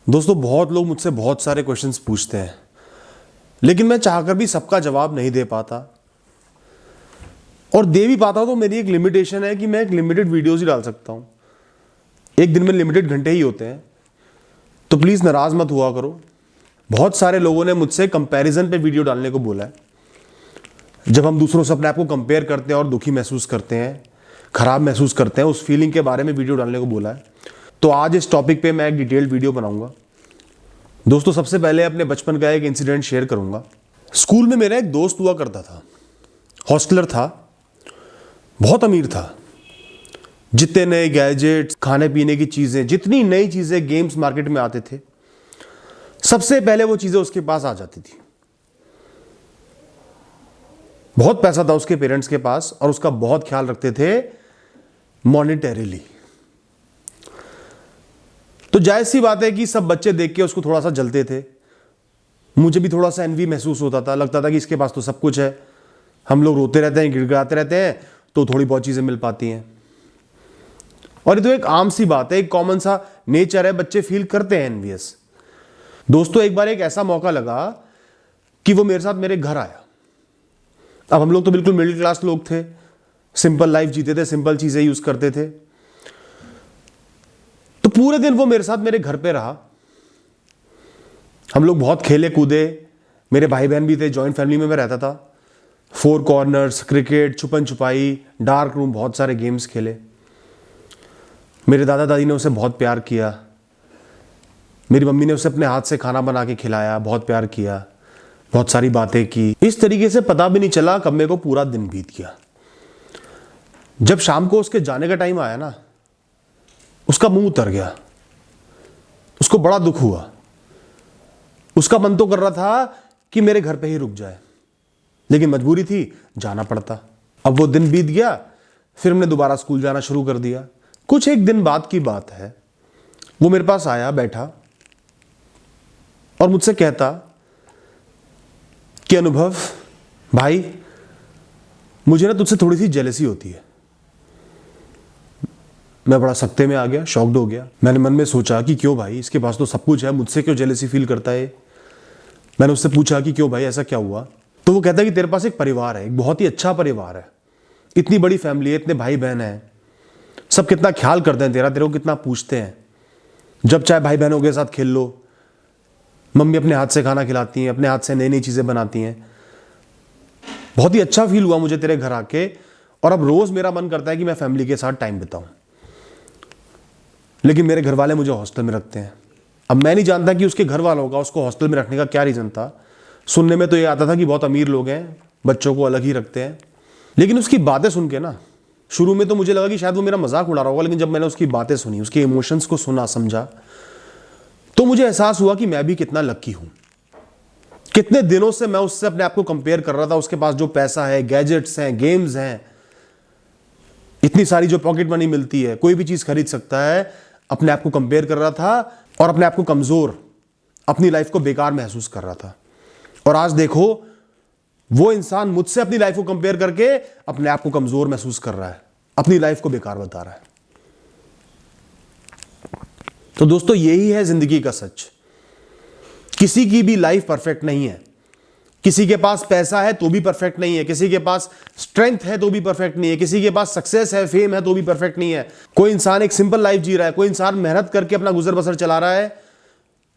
दोस्तों, बहुत लोग मुझसे बहुत सारे क्वेश्चंस पूछते हैं, लेकिन मैं चाहकर भी सबका जवाब नहीं दे पाता। और दे भी पाता तो मेरी एक लिमिटेशन है कि मैं एक लिमिटेड वीडियोस ही डाल सकता हूं। एक दिन में लिमिटेड घंटे ही होते हैं, तो प्लीज़ नाराज़ मत हुआ करो। बहुत सारे लोगों ने मुझसे कंपैरिजन पे वीडियो डालने को बोला है। जब हम दूसरों से अपने आप को कंपेयर करते हैं और दुखी महसूस करते हैं, खराब महसूस करते हैं, उस फीलिंग के बारे में वीडियो डालने को बोला है। तो आज इस टॉपिक पे मैं एक डिटेल्ड वीडियो बनाऊंगा। दोस्तों, सबसे पहले अपने बचपन का एक इंसिडेंट शेयर करूंगा। स्कूल में मेरा एक दोस्त हुआ करता था, हॉस्टलर था, बहुत अमीर था। जितने नए गैजेट्स, खाने पीने की चीजें, जितनी नई चीजें, गेम्स मार्केट में आते थे, सबसे पहले वो चीजें उसके पास आ जाती थी। बहुत पैसा था उसके पेरेंट्स के पास और उसका बहुत ख्याल रखते थे मॉनिटरीली। तो जायज सी बात है कि सब बच्चे देख के उसको थोड़ा सा जलते थे। मुझे भी थोड़ा सा एनवी महसूस होता था, लगता था कि इसके पास तो सब कुछ है। हम लोग रोते रहते हैं, गिड़गिड़ाते रहते हैं, तो थोड़ी बहुत चीजें मिल पाती हैं। और ये तो एक आम सी बात है, एक कॉमन सा नेचर है, बच्चे फील करते हैं एनवियस। दोस्तों, एक बार एक ऐसा मौका लगा कि वो मेरे साथ मेरे घर आया। अब हम लोग तो बिल्कुल मिडिल क्लास लोग थे, सिंपल लाइफ जीते थे, सिंपल चीजें यूज करते थे। तो पूरे दिन वो मेरे साथ मेरे घर पे रहा। हम लोग बहुत खेले कूदे, मेरे भाई बहन भी थे, जॉइंट फैमिली में मैं रहता था। 4 कॉर्नर्स, क्रिकेट, छुपन छुपाई, डार्क रूम, बहुत सारे गेम्स खेले। मेरे दादा दादी ने उसे बहुत प्यार किया। मेरी मम्मी ने उसे अपने हाथ से खाना बना के खिलाया, बहुत प्यार किया, बहुत सारी बातें की। इस तरीके से पता भी नहीं चला कब मेरे को पूरा दिन बीत गया। जब शाम को उसके जाने का टाइम आया ना, उसका मुंह उतर गया। उसको बड़ा दुख हुआ। उसका मन तो कर रहा था कि मेरे घर पे ही रुक जाए, लेकिन मजबूरी थी, जाना पड़ता। अब वो दिन बीत गया, फिर हमने दोबारा स्कूल जाना शुरू कर दिया। कुछ एक दिन बाद की बात है, वो मेरे पास आया, बैठा और मुझसे कहता कि अनुभव भाई, मुझे ना तुझसे थोड़ी सी जेलसी होती है। मैं बड़ा सख्ते में आ गया, शॉक्ड हो गया। मैंने मन में सोचा कि क्यों भाई, इसके पास तो सब कुछ है, मुझसे क्यों जेलसी फील करता है। मैंने उससे पूछा कि क्यों भाई, ऐसा क्या हुआ। तो वो कहता है कि तेरे पास एक परिवार है, एक बहुत ही अच्छा परिवार है, इतनी बड़ी फैमिली है, इतने भाई बहन हैं, सब कितना ख्याल करते हैं तेरा, तेरे को कितना पूछते हैं। जब चाहे भाई बहनों के साथ खेल लो, मम्मी अपने हाथ से खाना खिलाती हैं, अपने हाथ से नई नई चीजें बनाती हैं। बहुत ही अच्छा फील हुआ मुझे तेरे घर आके, और अब रोज मेरा मन करता है कि मैं फैमिली के साथ टाइम बिताऊं। लेकिन मेरे घर वाले मुझे हॉस्टल में रखते हैं। अब मैं नहीं जानता कि उसके घर वालों का उसको हॉस्टल में रखने का क्या रीजन था। सुनने में तो ये आता था कि बहुत अमीर लोग हैं, बच्चों को अलग ही रखते हैं। लेकिन उसकी बातें सुन के ना, शुरू में तो मुझे लगा कि शायद वो मेरा मजाक उड़ा रहा होगा, लेकिन जब मैंने उसकी बातें सुनी, उसके इमोशंस को सुना, समझा, तो मुझे एहसास हुआ कि मैं भी कितना लकी हूं। कितने दिनों से मैं उससे अपने आप को कंपेयर कर रहा था। उसके पास जो पैसा है, गैजेट्स हैं, गेम्स हैं, इतनी सारी जो पॉकेट मनी मिलती है, कोई भी चीज खरीद सकता है, अपने आप को कंपेयर कर रहा था और अपने आप को कमजोर, अपनी लाइफ को बेकार महसूस कर रहा था। और आज देखो, वो इंसान मुझसे अपनी लाइफ को कंपेयर करके अपने आप को कमजोर महसूस कर रहा है, अपनी लाइफ को बेकार बता रहा है। तो दोस्तों, यही है जिंदगी का सच। किसी की भी लाइफ परफेक्ट नहीं है। किसी के पास पैसा है तो भी परफेक्ट नहीं है, किसी के पास स्ट्रेंथ है तो भी परफेक्ट नहीं है, किसी के पास सक्सेस है, फेम है तो भी परफेक्ट नहीं है। कोई इंसान एक सिंपल लाइफ जी रहा है, कोई इंसान मेहनत करके अपना गुजर बसर चला रहा है,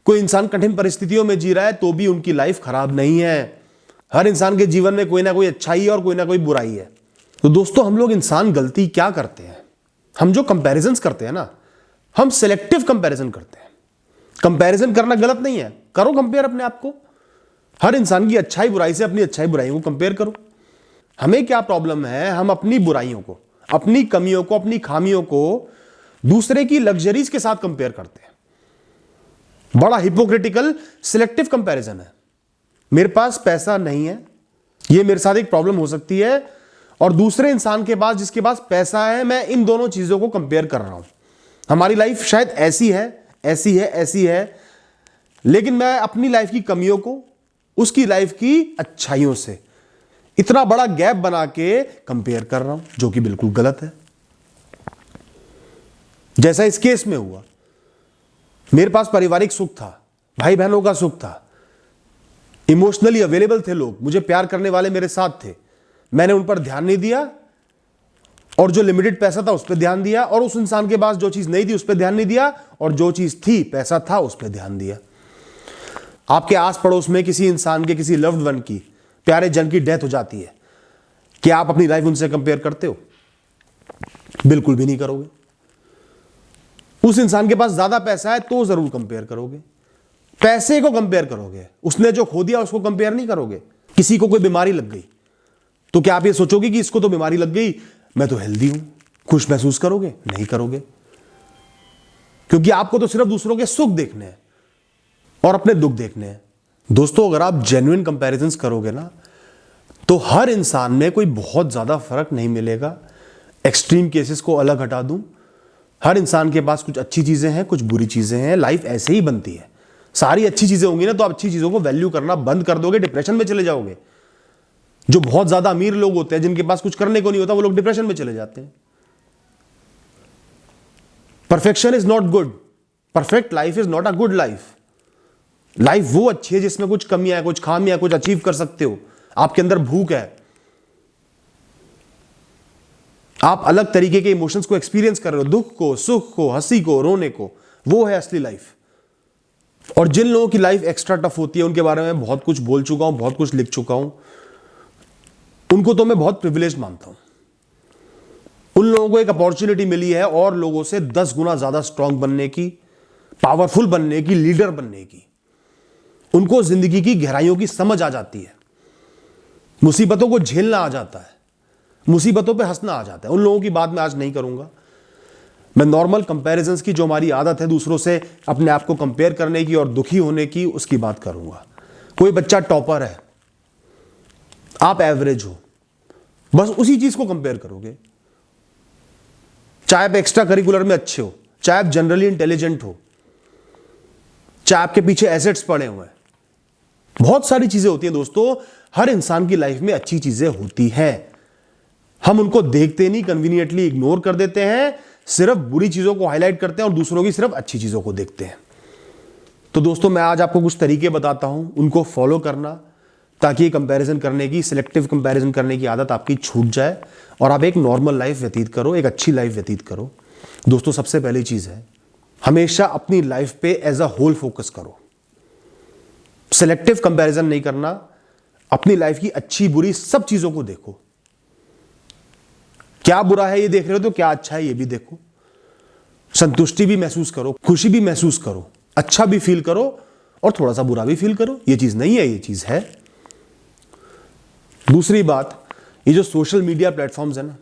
कोई इंसान कठिन परिस्थितियों में जी रहा है, तो भी उनकी लाइफ खराब नहीं है। हर इंसान के जीवन में कोई ना कोई अच्छाई है और कोई ना कोई बुराई है। तो दोस्तों, हम लोग इंसान गलती क्या करते हैं, हम जो कंपैरिजन करते हैं ना, हम सिलेक्टिव कंपैरिजन करते हैं। कंपैरिजन करना गलत नहीं है, करो कंपेयर अपने आप को। हर इंसान की अच्छाई बुराई से अपनी अच्छाई बुराइयों को कंपेयर करो। हमें क्या प्रॉब्लम है, हम अपनी बुराइयों को, अपनी कमियों को, अपनी खामियों को दूसरे की लग्जरीज के साथ कंपेयर करते हैं। बड़ा हिपोक्रिटिकल सिलेक्टिव कंपैरिजन है। मेरे पास पैसा नहीं है, यह मेरे साथ एक प्रॉब्लम हो सकती है, और दूसरे इंसान के पास, जिसके पास पैसा है, मैं इन दोनों चीजों को कंपेयर कर रहा हूं। हमारी लाइफ शायद ऐसी है, ऐसी है, ऐसी है, लेकिन मैं अपनी लाइफ की कमियों को उसकी लाइफ की अच्छाइयों से इतना बड़ा गैप बना के कंपेयर कर रहा हूं, जो कि बिल्कुल गलत है। जैसा इस केस में हुआ, मेरे पास पारिवारिक सुख था, भाई बहनों का सुख था, इमोशनली अवेलेबल थे लोग, मुझे प्यार करने वाले मेरे साथ थे, मैंने उन पर ध्यान नहीं दिया और जो लिमिटेड पैसा था उस पर ध्यान दिया, और उस इंसान के पास जो चीज नहीं थी उस पर ध्यान नहीं दिया, और जो चीज थी पैसा था उस पर ध्यान दिया। आपके आस पड़ोस में किसी इंसान के, किसी लव्ड वन की, प्यारे जन की डेथ हो जाती है, क्या आप अपनी लाइफ उनसे कंपेयर करते हो? बिल्कुल भी नहीं करोगे। उस इंसान के पास ज्यादा पैसा है तो जरूर कंपेयर करोगे, पैसे को कंपेयर करोगे, उसने जो खो दिया उसको कंपेयर नहीं करोगे। किसी को कोई बीमारी लग गई तो क्या आप ये सोचोगे कि इसको तो बीमारी लग गई, मैं तो हेल्दी हूं, खुश महसूस करोगे? नहीं करोगे, क्योंकि आपको तो सिर्फ दूसरों के सुख देखने हैं और अपने दुख देखने हैं। दोस्तों, अगर आप जेन्युइन कंपैरिजंस करोगे ना, तो हर इंसान में कोई बहुत ज्यादा फर्क नहीं मिलेगा। एक्सट्रीम केसेस को अलग हटा दूं, हर इंसान के पास कुछ अच्छी चीजें हैं, कुछ बुरी चीजें हैं। लाइफ ऐसे ही बनती है। सारी अच्छी चीजें होंगी ना तो आप अच्छी चीजों को वैल्यू करना बंद कर दोगे, डिप्रेशन में चले जाओगे। जो बहुत ज्यादा अमीर लोग होते हैं, जिनके पास कुछ करने को नहीं होता, वो लोग डिप्रेशन में चले जाते हैं। Perfection is not good, perfect life is not a good life. Life वो अच्छी है जिसमें कुछ कमियां है, कुछ खामियां, कुछ अचीव कर सकते हो, आपके अंदर भूख है, आप अलग तरीके के इमोशंस को एक्सपीरियंस कर रहे हो, दुख को, सुख को, हंसी को, रोने को, वो है असली लाइफ। और जिन लोगों की लाइफ एक्स्ट्रा टफ होती है, उनके बारे में बहुत कुछ बोल चुका हूं, बहुत कुछ लिख चुका हूं, उनको तो मैं बहुत प्रिविलेज मानता हूं। उन लोगों को एक अपॉर्चुनिटी मिली है और लोगों से 10 गुना ज्यादा स्ट्रांग बनने की, पावरफुल बनने की, लीडर बनने की। उनको जिंदगी की गहराइयों की समझ आ जाती है, मुसीबतों को झेलना आ जाता है, मुसीबतों पे हंसना आ जाता है। उन लोगों की बात मैं आज नहीं करूंगा। मैं नॉर्मल कंपैरिजंस की, जो हमारी आदत है दूसरों से अपने आप को कंपेयर करने की और दुखी होने की, उसकी बात करूंगा। कोई बच्चा टॉपर है, आप एवरेज हो, बस उसी चीज को कंपेयर करोगे। चाहे आप एक्स्ट्रा करिकुलर में अच्छे हो, चाहे आप जनरली इंटेलिजेंट हो, चाहे आपके पीछे एसेट्स पड़े हुए हैं, बहुत सारी चीजें होती हैं दोस्तों। हर इंसान की लाइफ में अच्छी चीजें होती हैं, हम उनको देखते नहीं, कन्वीनियंटली इग्नोर कर देते हैं, सिर्फ बुरी चीजों को हाईलाइट करते हैं और दूसरों की सिर्फ अच्छी चीजों को देखते हैं। तो दोस्तों, मैं आज आपको कुछ तरीके बताता हूं, उनको फॉलो करना, ताकि कंपैरिजन करने की, सिलेक्टिव कंपैरिजन करने की आदत आपकी छूट जाए और आप एक नॉर्मल लाइफ व्यतीत करो, एक अच्छी लाइफ व्यतीत करो। दोस्तों, सबसे पहली चीज है, हमेशा अपनी लाइफ पे एज अ होल फोकस करो। सिलेक्टिव कंपैरिजन नहीं करना, अपनी लाइफ की अच्छी बुरी सब चीजों को देखो। क्या बुरा है ये देख रहे हो तो क्या अच्छा है ये भी देखो। संतुष्टि भी महसूस करो, खुशी भी महसूस करो, अच्छा भी फील करो और थोड़ा सा बुरा भी फील करो। ये चीज नहीं है, ये चीज है। दूसरी बात, ये जो सोशल मीडिया प्लेटफॉर्म्स है ना,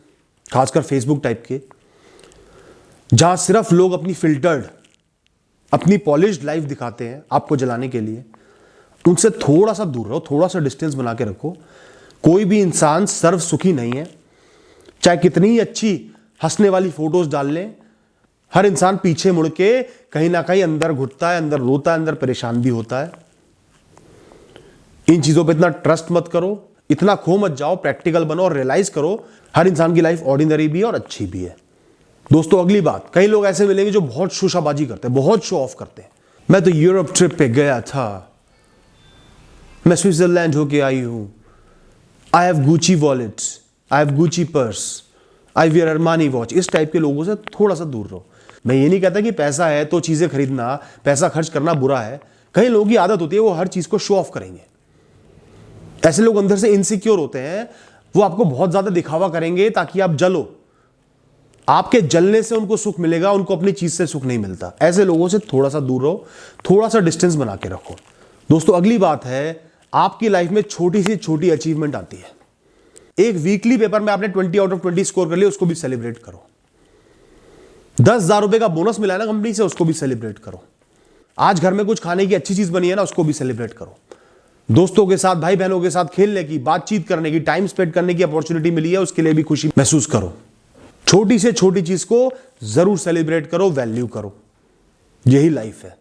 खासकर फेसबुक टाइप के, जहां सिर्फ लोग अपनी फिल्टर्ड, अपनी पॉलिश्ड लाइफ दिखाते हैं आपको जलाने के लिए, उनसे थोड़ा सा दूर रहो, थोड़ा सा डिस्टेंस बना के रखो। कोई भी इंसान सर्व सुखी नहीं है, चाहे कितनी ही अच्छी हंसने वाली फोटोज डाल लें, हर इंसान पीछे मुड़ के कहीं ना कहीं अंदर घुटता है, अंदर रोता है, अंदर परेशान भी होता है। इन चीजों पे इतना ट्रस्ट मत करो, इतना खो मत जाओ, प्रैक्टिकल बनो और रियलाइज करो हर इंसान की लाइफ ऑर्डिनरी भी है और अच्छी भी है। दोस्तों, अगली बात, कई लोग ऐसे मिलेंगे जो बहुत शोशाबाजी करते हैं, बहुत शो ऑफ करते हैं। मैं तो यूरोप ट्रिप पे गया था, मैं स्विट्जरलैंड होके आई हूं, I have Gucci wallets, I have Gucci purse, I wear Armani watch. इस टाइप के लोगों से थोड़ा सा दूर रहो। मैं ये नहीं कहता कि पैसा है तो चीजें खरीदना, पैसा खर्च करना बुरा है। कई लोगों की आदत होती है वो हर चीज को शो ऑफ करेंगे। ऐसे लोग अंदर से इनसिक्योर होते हैं, वो आपको बहुत ज्यादा दिखावा करेंगे ताकि आप जलो। आपके जलने से उनको सुख मिलेगा, उनको अपनी चीज से सुख नहीं मिलता। ऐसे लोगों से थोड़ा सा दूर रहो, थोड़ा सा डिस्टेंस बना के रखो। दोस्तों, अगली बात है, आपकी लाइफ में छोटी सी छोटी अचीवमेंट आती है। एक वीकली पेपर में आपने 20 आउट ऑफ 20 स्कोर कर लिया, उसको भी सेलिब्रेट करो। 10,000 रुपए का बोनस मिला है ना कंपनी से, उसको भी सेलिब्रेट करो। आज घर में कुछ खाने की अच्छी चीज बनी है ना, उसको भी सेलिब्रेट करो। दोस्तों के साथ, भाई बहनों के साथ खेलने की, बातचीत करने की, टाइम स्पेंड करने की अपॉर्चुनिटी मिली है, उसके लिए भी खुशी महसूस करो। छोटी से छोटी चीज को जरूर सेलिब्रेट करो, वैल्यू करो। यही लाइफ है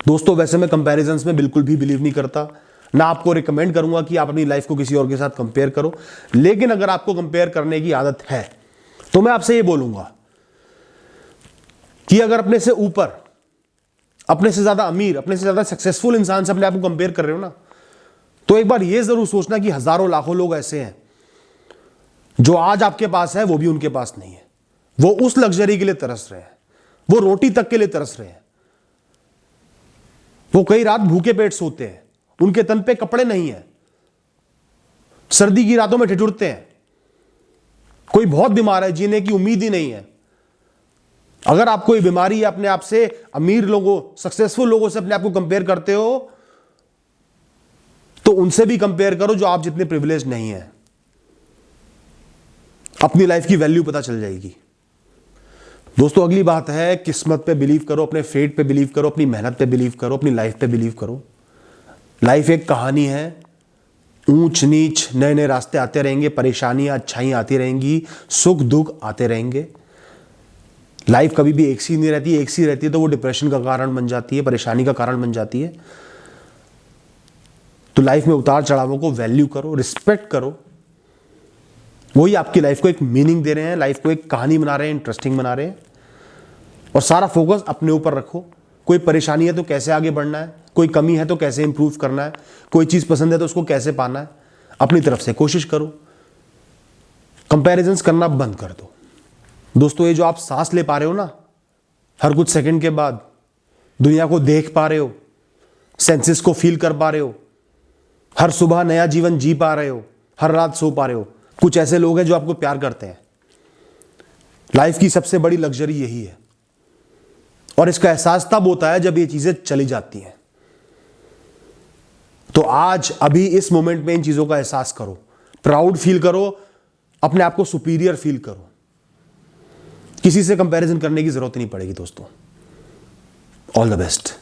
दोस्तों। वैसे मैं कंपैरिजंस में बिल्कुल भी बिलीव नहीं करता, ना आपको रिकमेंड करूंगा कि आप अपनी लाइफ को किसी और के साथ कंपेयर करो। लेकिन अगर आपको कंपेयर करने की आदत है तो मैं आपसे ये बोलूंगा कि अगर अपने से ऊपर अपने से ज्यादा अमीर, अपने से ज्यादा सक्सेसफुल इंसान से अपने आप को कंपेयर कर रहे हो ना, तो एक बार ये जरूर सोचना कि हजारों लाखों लोग ऐसे हैं जो आज आपके पास है वो भी उनके पास नहीं है। वो उस लग्जरी के लिए तरस रहे हैं, वो रोटी तक के लिए तरस रहे हैं, वो कई रात भूखे पेट सोते हैं, उनके तन पे कपड़े नहीं है, सर्दी की रातों में ठिठुरते हैं, कोई बहुत बीमार है, जीने की उम्मीद ही नहीं है। अगर आप कोई बीमारी है, अपने आप से अमीर लोगों, सक्सेसफुल लोगों से अपने आप को कंपेयर करते हो, तो उनसे भी कंपेयर करो जो आप जितने प्रिविलेज नहीं है। अपनी लाइफ की वैल्यू पता चल जाएगी। दोस्तों अगली बात है, किस्मत पे बिलीव करो, अपने फेट पे बिलीव करो, अपनी मेहनत पे बिलीव करो, अपनी लाइफ पे बिलीव करो। लाइफ एक कहानी है, ऊंच नीच, नए नए रास्ते आते रहेंगे, परेशानियां अच्छाइयां आती रहेंगी, सुख दुख आते रहेंगे। लाइफ कभी भी एक सी नहीं रहती, एक सी रहती है तो वो डिप्रेशन का कारण बन जाती है, परेशानी का कारण बन जाती है। तो लाइफ में उतार चढ़ावों को वैल्यू करो, रिस्पेक्ट करो, वही आपकी लाइफ को एक मीनिंग दे रहे हैं, लाइफ को एक कहानी बना रहे हैं, इंटरेस्टिंग बना रहे हैं। और सारा फोकस अपने ऊपर रखो। कोई परेशानी है तो कैसे आगे बढ़ना है, कोई कमी है तो कैसे इंप्रूव करना है, कोई चीज पसंद है तो उसको कैसे पाना है, अपनी तरफ से कोशिश करो। कंपैरिजंस करना बंद कर दो। दोस्तों ये जो आप सांस ले पा रहे हो ना, हर कुछ सेकंड के बाद दुनिया को देख पा रहे हो, सेंसेस को फील कर पा रहे हो, हर सुबह नया जीवन जी पा रहे हो, हर रात सो पा रहे हो, कुछ ऐसे लोग हैं जो आपको प्यार करते हैं। लाइफ की सबसे बड़ी लग्जरी यही है, और इसका एहसास तब होता है जब ये चीजें चली जाती हैं। तो आज अभी इस मोमेंट में इन चीजों का एहसास करो, प्राउड फील करो, अपने आप को सुपीरियर फील करो। किसी से कंपैरिजन करने की जरूरत नहीं पड़ेगी दोस्तों। All the best.